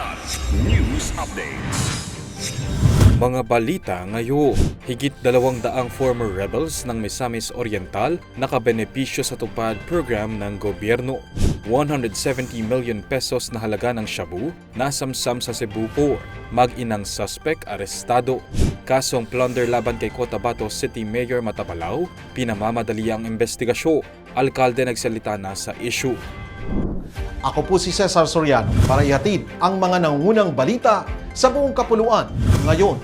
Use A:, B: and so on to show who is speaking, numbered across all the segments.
A: Kidlat News Updates.
B: Mga balita ngayon, higit 200 former rebels ng Misamis Oriental nakabenepisyo sa tupad program ng gobyerno. 170 million pesos na halaga ng shabu nasamsam sa Cebu Port. Mag-inang suspect arestado. Kasong plunder laban kay Cotabato City Mayor Matabalaw, pinamamadali ang investigasyon. Alkalde nagsalita na sa issue.
C: Ako po si Cesar Soriano para ihatid ang mga nangunang balita sa buong kapuluan ngayon.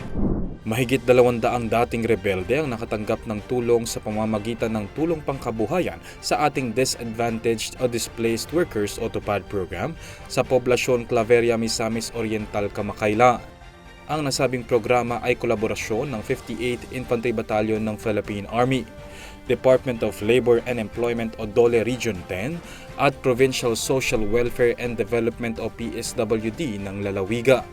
B: Mahigit 200 dating rebelde ang nakatanggap ng tulong sa pamamagitan ng tulong pangkabuhayan sa ating Disadvantaged o Displaced Workers o TUPAD program sa poblasyon Claveria, Misamis Oriental, Kamakayla. Ang nasabing programa ay kolaborasyon ng 58th Infantry Battalion ng Philippine Army, Department of Labor and Employment o DOLE Region 10 at Provincial Social Welfare and Development o PSWD ng Lalawiga.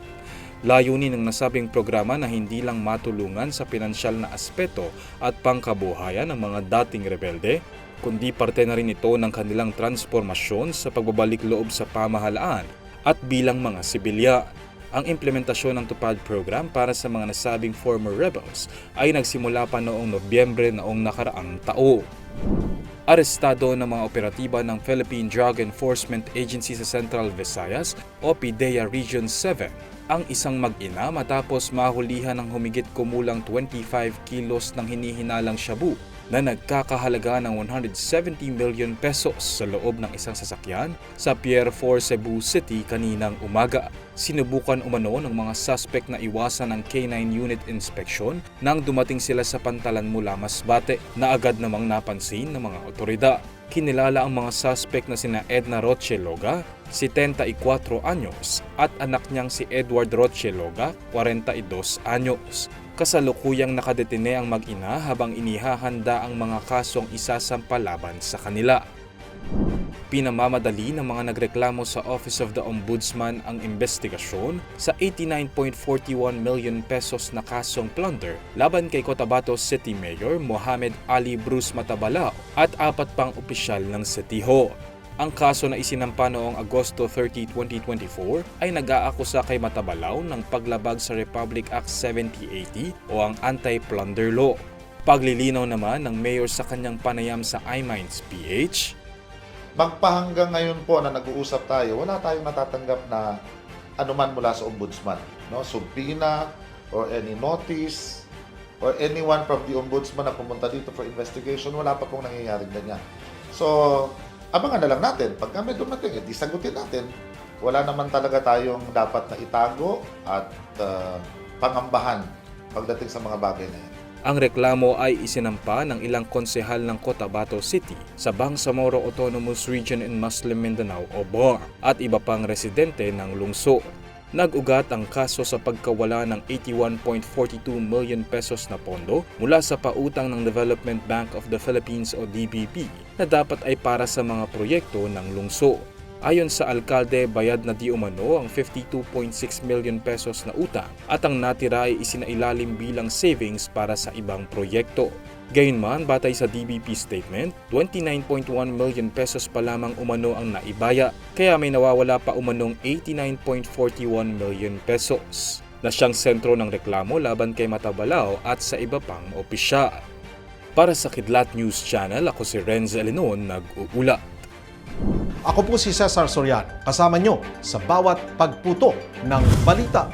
B: Layunin ng nasabing programa na hindi lang matulungan sa pinansyal na aspeto at pangkabuhayan ng mga dating rebelde, kundi parte na rin ito ng kanilang transformasyon sa pagbabalik loob sa pamahalaan at bilang mga sibilya. Ang implementasyon ng TUPAD program para sa mga nasabing former rebels ay nagsimula pa noong Nobyembre noong nakaraang taon. Arestado ng mga operatiba ng Philippine Drug Enforcement Agency sa Central Visayas o PDEA Region 7 ang isang mag-ina matapos mahulihan ng humigit kumulang 25 kilos ng hinihinalang shabu na nagkakahalaga ng 170 million pesos sa loob ng isang sasakyan sa Pier 4 Cebu City kaninang umaga. Sinubukan umano ng mga suspect na iwasan ang K9 unit inspection nang dumating sila sa pantalan mula Masbate na agad namang napansin ng mga otoridad. Kinilala ang mga suspect na sina Edna Roche Loga, 74 anyos, at anak niyang si Edward Roche Loga, 42 anyos. Kasalukuyang nakadetine ang mag-ina habang inihahanda ang mga kasong isasampa laban sa kanila. Pinamamadali ng mga nagreklamo sa Office of the Ombudsman ang investigasyon sa 89.41 million pesos na kasong plunder laban kay Cotabato City Mayor Mohamed Ali Bruce Matabalao at 4 pang opisyal ng City Hall. Ang kaso na isinampa noong Agosto 30, 2024 ay nag-aakusa kay Matabalao ng paglabag sa Republic Act 7080 o ang Anti-Plunder Law. Paglilinaw naman ng mayor sa kanyang panayam sa iMinds PH,
D: magpahanggang ngayon po na nag-uusap tayo, wala tayong natatanggap na anuman mula sa ombudsman. No? Subpoena or any notice or anyone from the ombudsman na pumunta dito for investigation, wala pa pong nangyayaring ganyan. So, abangan na lang natin. Pag kami dumating, di sagutin natin. Wala naman talaga tayong dapat na itago at pangambahan pagdating sa mga bagay na yan.
B: ang reklamo ay isinampa ng ilang konsehal ng Cotabato City sa Bangsamoro Autonomous Region in Muslim Mindanao o BAR at iba pang residente ng lungsod. Nag-ugat ang kaso sa pagkawala ng 81.42 million pesos na pondo mula sa pautang ng Development Bank of the Philippines o DBP na dapat ay para sa mga proyekto ng lungsod. Ayon sa alkalde, bayad na di umano ang 52.6 million pesos na utang at ang natira ay isinailalim bilang savings para sa ibang proyekto. Gayunman, batay sa DBP statement, 29.1 million pesos pa lamang umano ang naibaya, kaya may nawawala pa umanong 89.41 million pesos na siyang sentro ng reklamo laban kay Matabalao at sa iba pang opisyal. Para sa Kidlat News Channel, ako si Renz Elenon, nag-uula.
C: Ako po si Cesar Soriano, kasama nyo sa bawat pagputo ng balita.